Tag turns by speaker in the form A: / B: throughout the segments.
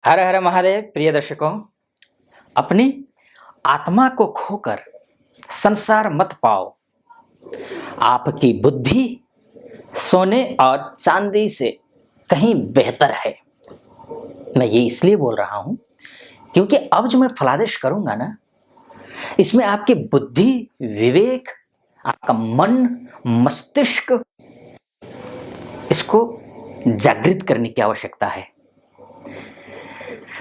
A: हर हर महादेव। प्रिय दर्शकों, अपनी आत्मा को खोकर संसार मत पाओ। आपकी बुद्धि सोने और चांदी से कहीं बेहतर है। मैं ये इसलिए बोल रहा हूं क्योंकि अब जो मैं फलादेश करूंगा ना, इसमें आपकी बुद्धि, विवेक, आपका मन, मस्तिष्क, इसको जागृत करने की आवश्यकता है।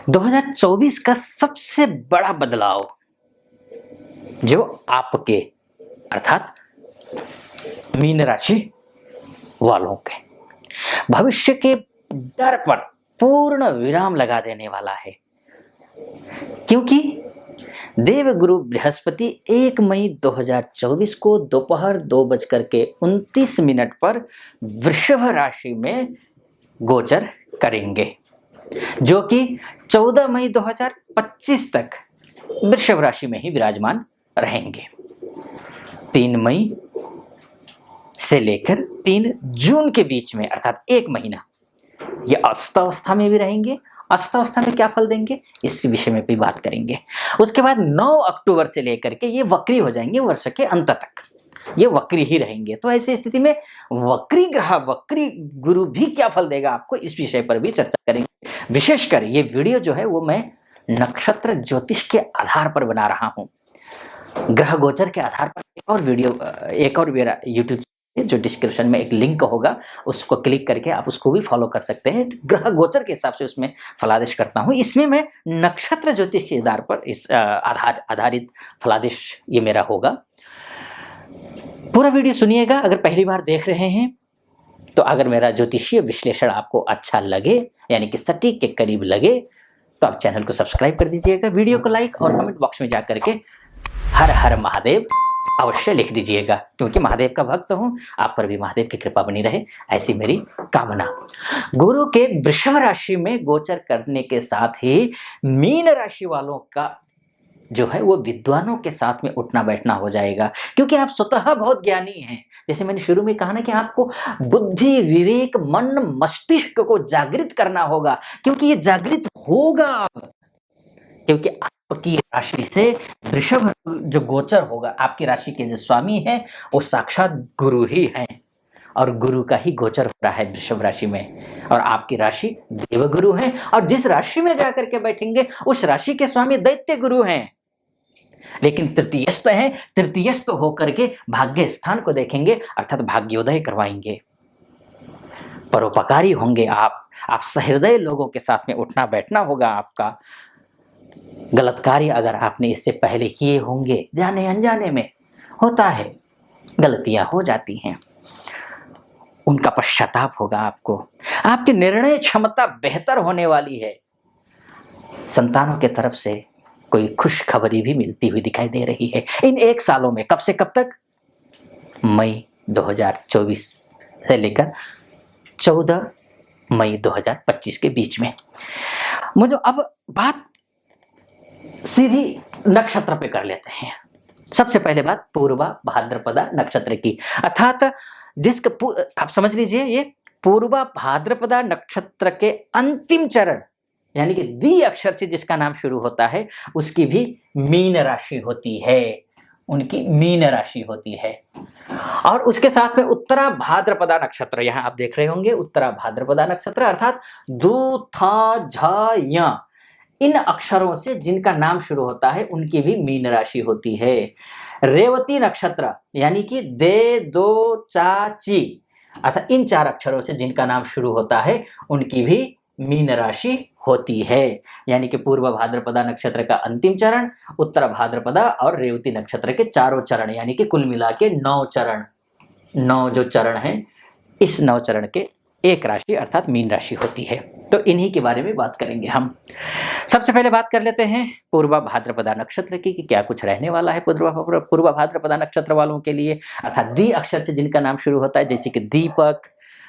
A: 2024 का सबसे बड़ा बदलाव जो आपके अर्थात मीन राशि वालों के भविष्य के डर पर पूर्ण विराम लगा देने वाला है, क्योंकि देवगुरु बृहस्पति 1 मई 2024 को दोपहर 2:29 पर वृषभ राशि में गोचर करेंगे, जो कि 14 मई 2025 तक वृषभ राशि में ही विराजमान रहेंगे। 3 मई से लेकर 3 जून के बीच में अर्थात 1 महीना ये अस्तावस्था में भी रहेंगे। अस्तावस्था में क्या फल देंगे, इस विषय में भी बात करेंगे। उसके बाद 9 अक्टूबर से लेकर के ये वक्री हो जाएंगे, वर्ष के अंत तक ये वक्री ही रहेंगे। तो ऐसी स्थिति में वक्री ग्रह, वक्री गुरु भी क्या फल देगा आपको, इस विषय पर भी चर्चा करेंगे। विशेषकर ये वीडियो जो है वो मैं नक्षत्र ज्योतिष के आधार पर बना रहा हूं, ग्रह गोचर के आधार पर। एक और मेरा यूट्यूब जो डिस्क्रिप्शन में एक लिंक होगा, उसको क्लिक करके आप उसको भी फॉलो कर सकते हैं। ग्रह गोचर के हिसाब से उसमें फलादेश करता हूं। इसमें मैं नक्षत्र ज्योतिष के आधार पर इस आधारित फलादेश ये मेरा होगा। पूरा वीडियो सुनिएगा। अगर पहली बार देख रहे हैं तो अगर मेरा ज्योतिषीय विश्लेषण आपको अच्छा लगे, यानी कि सटीक के करीब लगे, तो आप चैनल को सब्सक्राइब कर दीजिएगा। वीडियो को लाइक और कमेंट बॉक्स में जाकर के हर हर महादेव अवश्य लिख दीजिएगा, क्योंकि महादेव का भक्त हूं। आप पर भी महादेव की कृपा बनी रहे, ऐसी मेरी कामना। गुरु के वृषभ राशि में गोचर करने के साथ ही मीन राशि वालों का जो है वो विद्वानों के साथ में उठना बैठना हो जाएगा, क्योंकि आप स्वतः बहुत ज्ञानी हैं। जैसे मैंने शुरू में कहा ना कि आपको बुद्धि, विवेक, मन, मस्तिष्क को जागृत करना होगा, क्योंकि ये जागृत होगा, क्योंकि आपकी राशि से वृषभ जो गोचर होगा, आपकी राशि के जो स्वामी है वो साक्षात गुरु ही हैं, और गुरु का ही गोचर हो रहा है वृषभ राशि में। और आपकी राशि देवगुरु है, और जिस राशि में जाकर के बैठेंगे उस राशि के स्वामी दैत्य गुरु हैं, लेकिन तृतीयस्थ हैं। तृतीयस्थ होकर के भाग्य स्थान को देखेंगे, अर्थात भाग्योदय करवाएंगे, परोपकारी होंगे आप सहृदय लोगों के साथ में उठना बैठना होगा आपका। गलत कार्य अगर आपने इससे पहले किए होंगे, जाने अनजाने में होता है, गलतियां हो जाती हैं, उनका पश्चाताप होगा आपको। आपकी निर्णय क्षमता बेहतर होने वाली है। संतानों के तरफ से कोई खुशखबरी भी मिलती हुई दिखाई दे रही है इन 1 सालों में। कब से कब तक? मई 2024 से लेकर 14 मई 2025 के बीच में। मुझे अब बात सीधी नक्षत्र पे कर लेते हैं। सबसे पहले बात पूर्वा भाद्रपदा नक्षत्र की, अर्थात जिसका आप समझ लीजिए, ये पूर्वा भाद्रपदा नक्षत्र के अंतिम चरण, यानी कि दी अक्षर से जिसका नाम शुरू होता है, उसकी भी मीन राशि होती है, उनकी मीन राशि होती है। और उसके साथ में उत्तरा भाद्रपदा नक्षत्र, यहां आप देख रहे होंगे उत्तरा भाद्रपदा नक्षत्र, अर्थात दू, था, झा, या, इन अक्षरों से जिनका नाम शुरू होता है उनकी भी मीन राशि होती है। रेवती नक्षत्र, यानी कि दे, दो, चा, ची, अर्थात इन 4 अक्षरों से जिनका नाम शुरू होता है उनकी भी मीन राशि होती है, यानी कि पूर्व भाद्रपदा नक्षत्र का अंतिम चरण, उत्तर भाद्रपदा और रेवती नक्षत्र के 4 चरण, यानी कि कुल मिला के 9 चरण, 9 जो चरण हैं, इस 9 चरण के एक राशि अर्थात मीन राशि होती है। तो इन्हीं के बारे में बात करेंगे हम। सबसे पहले बात कर लेते हैं पूर्वा भाद्रपदा नक्षत्र की कि क्या कुछ रहने वाला है पूर्वा भाद्रपदा नक्षत्र वालों के लिए, अर्थात दी अक्षर से जिनका नाम शुरू होता है, जैसे कि दीपक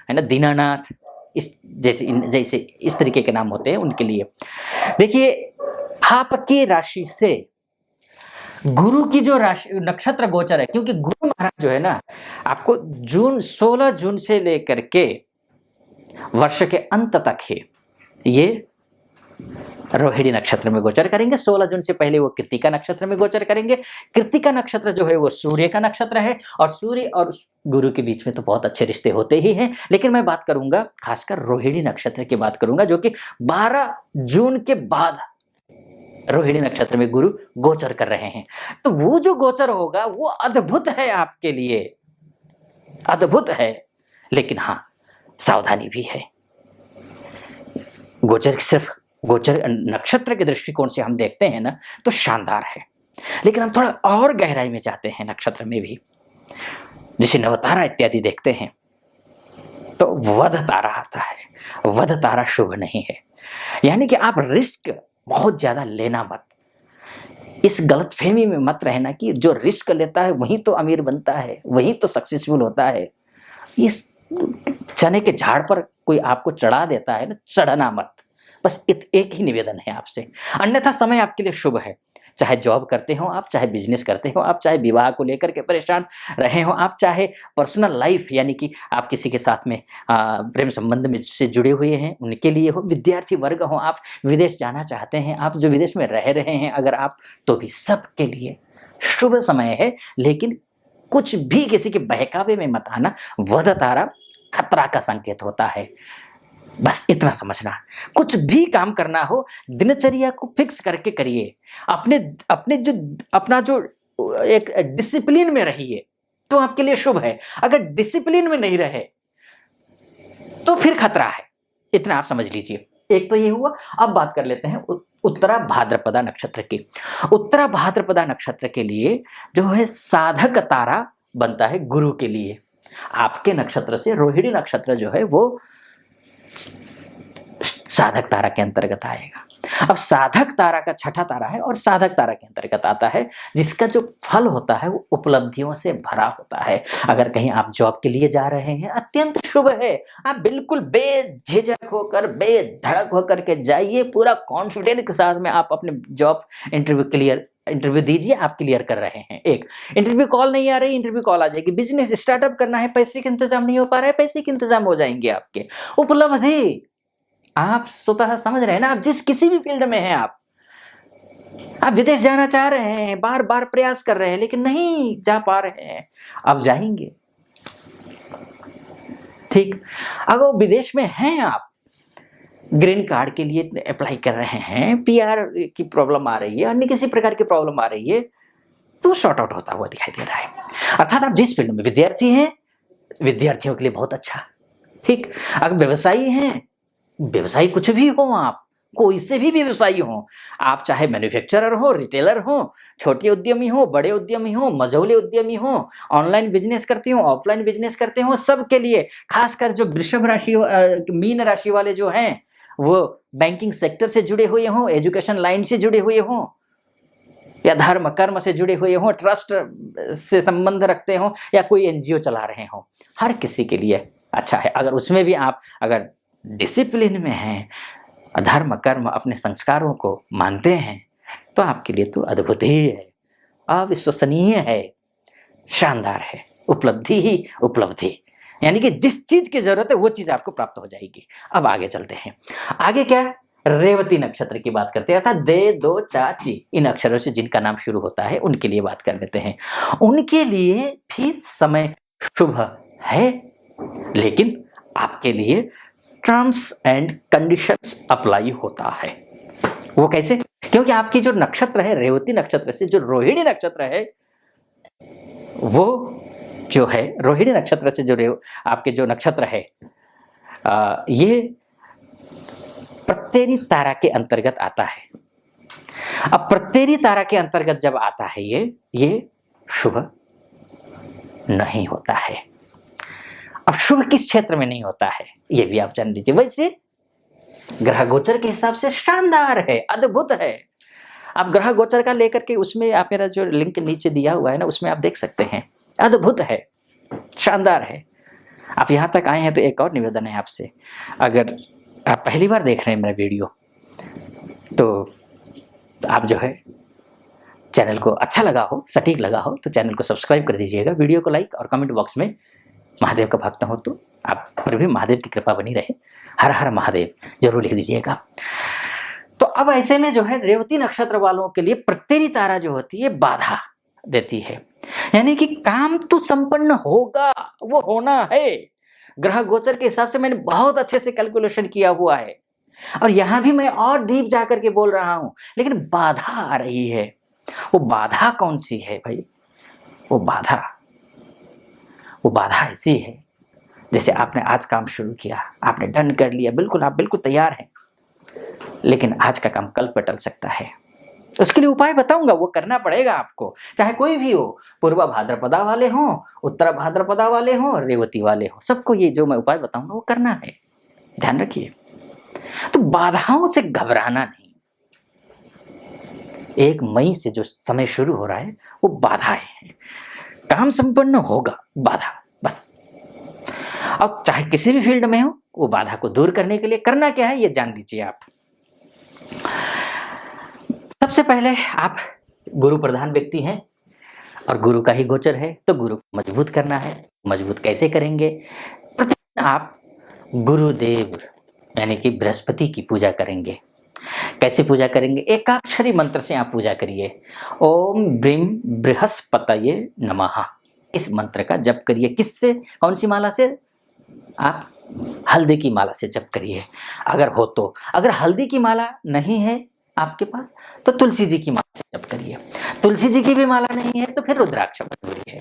A: है ना, दीनानाथ, इस जैसे इस तरीके के नाम होते हैं उनके लिए। देखिए, आपकी राशि से गुरु की जो राशि नक्षत्र गोचर है, क्योंकि गुरु महाराज जो है ना, आपको 16 जून से लेकर के वर्ष के अंत तक है ये रोहिणी नक्षत्र में गोचर करेंगे। 16 जून से पहले वो कृत्तिका नक्षत्र में गोचर करेंगे। कृत्तिका नक्षत्र जो है वो सूर्य का नक्षत्र है, और सूर्य और गुरु के बीच में तो बहुत अच्छे रिश्ते होते ही हैं, लेकिन मैं बात करूंगा खासकर रोहिणी नक्षत्र की बात करूंगा, जो कि 12 जून के बाद रोहिणी नक्षत्र में गुरु गोचर कर रहे हैं। तो वो जो गोचर होगा वो अद्भुत है आपके लिए, अद्भुत है, लेकिन हाँ सावधानी भी है। गोचर सिर्फ गोचर नक्षत्र के दृष्टिकोण से हम देखते हैं ना तो शानदार है, लेकिन हम थोड़ा और गहराई में जाते हैं नक्षत्र में भी, जैसे नवतारा इत्यादि देखते हैं तो वध तारा आता है। वध तारा शुभ नहीं है, यानी कि आप रिस्क बहुत ज्यादा लेना मत। इस गलतफहमी में मत रहना कि जो रिस्क लेता है वही तो अमीर बनता है, वही तो सक्सेसफुल होता है। इस चने के झाड़ पर कोई आपको चढ़ा देता है ना, चढ़ना मत। बस एक ही निवेदन है आपसे, अन्यथा समय आपके लिए शुभ है। चाहे जॉब करते हो आप, चाहे बिजनेस करते हो आप, चाहे विवाह को लेकर के परेशान रहे हो आप, चाहे पर्सनल लाइफ यानी कि आप किसी के साथ में प्रेम संबंध में से जुड़े हुए हैं उनके लिए हो, विद्यार्थी वर्ग हो आप, विदेश जाना चाहते हैं आप, जो विदेश में रह रहे हैं अगर आप, तो भी सबके लिए शुभ समय है। लेकिन कुछ भी किसी के बहकावे में मत आना। वध तारा खतरा का संकेत होता है, बस इतना समझना। कुछ भी काम करना हो दिनचर्या को फिक्स करके करिए, अपना जो एक डिसिप्लिन में रहिए तो आपके लिए शुभ है। अगर डिसिप्लिन में नहीं रहे तो फिर खतरा है, इतना आप समझ लीजिए। एक तो ये हुआ। अब बात कर लेते हैं उत्तरा भाद्रपदा नक्षत्र की। उत्तरा भाद्रपदा नक्षत्र के लिए जो है साधक तारा बनता है गुरु के लिए। आपके नक्षत्र से रोहिणी नक्षत्र जो है वो साधक तारा के अंतर्गत आएगा। अब साधक तारा का छठा तारा है और साधक तारा के अंतर्गत आता है, जिसका जो फल होता है वो उपलब्धियों से भरा होता है। अगर कहीं आप जॉब के लिए जा रहे हैं अत्यंत शुभ है। आप बिल्कुल बेझिझक होकर बेधड़क होकर के जाइए, पूरा कॉन्फिडेंस के साथ में आप अपने जॉब इंटरव्यू दीजिए, आप क्लियर कर रहे हैं। एक इंटरव्यू कॉल नहीं आ रही, इंटरव्यू कॉल आ जाएगी। बिजनेस स्टार्टअप करना है, पैसे का इंतजाम नहीं हो पा रहा है, पैसे के इंतजाम हो जाएंगे आपके। उपलब्धि आप स्वतः समझ रहे हैं ना, आप जिस किसी भी फील्ड में हैं, आप विदेश जाना चाह रहे हैं, बार बार प्रयास कर रहे हैं लेकिन नहीं जा पा रहे हैं, अब जाएंगे। ठीक, अगर विदेश में हैं आप, ग्रीन कार्ड के लिए अप्लाई कर रहे हैं, पीआर की प्रॉब्लम आ रही है, अन्य किसी प्रकार की प्रॉब्लम आ रही है, तो शॉर्ट आउट होता हुआ दिखाई दे रहा है। अर्थात आप जिस फील्ड में विद्यार्थी हैं, विद्यार्थियों के लिए बहुत अच्छा। ठीक, अगर व्यवसायी हैं, व्यवसायी कुछ भी हो, आप कोई से भी व्यवसायी हो, आप चाहे मैन्युफैक्चरर हो, रिटेलर हो, छोटे उद्यमी हो, बड़े उद्यमी हो, मझौले उद्यमी हो, ऑनलाइन बिजनेस करते हो, ऑफलाइन बिजनेस करते हो, सबके लिए। खासकर जो वृषभ राशि मीन राशि वाले जो हैं वो बैंकिंग सेक्टर से जुड़े हुए हों, एजुकेशन लाइन से जुड़े हुए हों, या धर्म कर्म से जुड़े हुए हों, ट्रस्ट से संबंध रखते हों, या कोई एनजीओ चला रहे हों, हर किसी के लिए अच्छा है। अगर उसमें भी आप अगर डिसिप्लिन में हैं, धर्म कर्म अपने संस्कारों को मानते हैं, तो आपके लिए तो अद्भुत ही है, अविश्वसनीय है, शानदार है। उपलब्धि ही उपलब्धि, यानी कि जिस चीज की जरूरत है वो चीज आपको प्राप्त हो जाएगी। अब आगे चलते हैं। आगे क्या, रेवती नक्षत्र की बात करते हैं, अर्थात दे दो चाची, इन अक्षरों से जिनका नाम शुरू होता है उनके लिए बात कर लेते हैं। उनके लिए भी समय शुभ है, लेकिन आपके लिए टर्म्स एंड कंडीशंस अप्लाई होता है। वो कैसे? क्योंकि आपकी जो नक्षत्र है रेवती नक्षत्र से जो रोहिणी नक्षत्र है, वो जो है रोहिणी नक्षत्र से जो आपके जो नक्षत्र है ये प्रत्येरी तारा के अंतर्गत आता है। अब प्रत्येरी तारा के अंतर्गत जब आता है ये शुभ नहीं होता है। अब शुभ किस क्षेत्र में नहीं होता है ये भी आप जान लीजिए। वैसे ग्रह गोचर के हिसाब से शानदार है, अद्भुत है। आप ग्रह गोचर का लेकर के उसमें आप मेरा जो लिंक नीचे दिया हुआ है ना, उसमें आप देख सकते हैं, अद्भुत है, शानदार है। आप यहां तक आए हैं तो एक और निवेदन है आपसे, अगर आप पहली बार देख रहे हैं मेरा वीडियो तो आप जो है चैनल को अच्छा लगा हो, सटीक लगा हो तो चैनल को सब्सक्राइब कर दीजिएगा, वीडियो को लाइक और कमेंट बॉक्स में महादेव का भक्त हो तो आप पर भी महादेव की कृपा बनी रहे, हर हर महादेव जरूर लिख दीजिएगा। तो अब ऐसे में जो है रेवती नक्षत्र वालों के लिए प्रत्येरी तारा जो होती है बाधा देती है, यानी कि काम तो संपन्न होगा, वो होना है। ग्रह गोचर के हिसाब से मैंने बहुत अच्छे से कैलकुलेशन किया हुआ है और यहां भी मैं और डीप जाकर के बोल रहा हूं, लेकिन बाधा आ रही है। वो बाधा कौन सी है भाई? वो बाधा ऐसी है, जैसे आपने आज काम शुरू किया, आपने डन कर लिया, बिल्कुल आप बिल्कुल तैयार हैं, लेकिन आज का काम कल पर टल सकता है। उसके लिए उपाय बताऊंगा, वो करना पड़ेगा आपको, चाहे कोई भी हो, पूर्वा भाद्रपदा वाले हों, उत्तरा भाद्रपदा वाले हों, रेवती वाले हों, सबको ये जो मैं उपाय बताऊंगा वो करना है। ध्यान रखिए। तो बाधाओं से घबराना नहीं। 1 मई से जो समय शुरू हो रहा है वो बाधाएं हैं, काम संपन्न होगा, बाधा बस। अब चाहे किसी भी फील्ड में हो, वो बाधा को दूर करने के लिए करना क्या है ये जान लीजिए आप। सबसे पहले आप गुरु प्रधान व्यक्ति हैं और गुरु का ही गोचर है, तो गुरु को मजबूत करना है। मजबूत कैसे करेंगे? प्रतिदिन आप गुरुदेव यानी कि बृहस्पति की पूजा करेंगे। कैसे पूजा करेंगे? एकाक्षरी मंत्र से आप पूजा करिए। ओम ब्रीम बृहस्पतये नमः, इस मंत्र का जप करिए। किससे? कौन सी माला से? आप हल्दी की माला से जप करिए अगर हो तो। अगर हल्दी की माला नहीं है आपके पास तो तुलसी जी की माला से जप करिए। तुलसी जी की भी माला नहीं है तो फिर रुद्राक्ष मजबूरी है,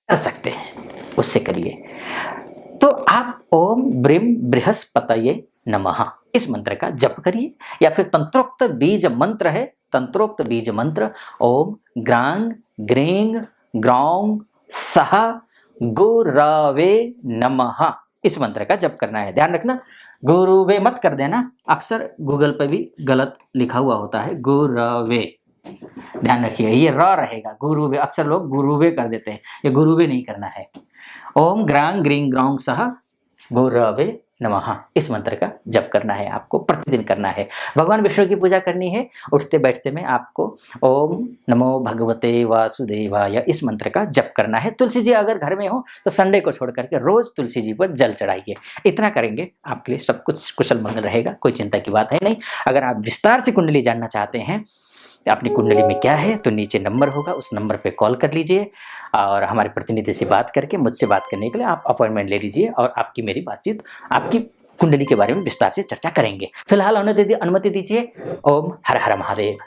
A: कर सकते हैं, उससे करिए। तो आप ओम ब्रीम बृहस्पतये नमः इस मंत्र का जप करिए, या फिर तंत्रोक्त बीज मंत्र है, तंत्रोक्त बीज मंत्र ओम ग्रांग ग्रींग ग्रौंग सह गुरवे नमः, इस मंत्र का जप करना है। ध्यान रखना, गुरुवे मत कर देना, अक्सर गूगल पे भी गलत लिखा हुआ होता है गुरवे। ध्यान रखिए, ये र रहेगा, गुरुवे। अक्सर लोग गुरुवे कर देते हैं, ये गुरुवे नहीं करना है। ओम ग्रांग ग्रींग ग्रौंग सह गुरवे नमः, इस मंत्र का जप करना है, आपको प्रतिदिन करना है। भगवान विष्णु की पूजा करनी है, उठते बैठते में आपको ओम नमो भगवते वासुदेवाय इस मंत्र का जप करना है। तुलसी जी अगर घर में हो तो संडे को छोड़ करके रोज तुलसी जी पर जल चढ़ाइए। इतना करेंगे आपके लिए सब कुछ कुशल मंगल रहेगा, कोई चिंता की बात है नहीं। अगर आप विस्तार से कुंडली जानना चाहते हैं अपनी कुंडली में क्या है, तो नीचे नंबर होगा, उस नंबर पे कॉल कर लीजिए और हमारे प्रतिनिधि से बात करके मुझसे बात करने के लिए आप अपॉइंटमेंट ले लीजिए और आपकी मेरी बातचीत आपकी कुंडली के बारे में विस्तार से चर्चा करेंगे। फिलहाल अनुमति दीजिए। ओम हर हर महादेव।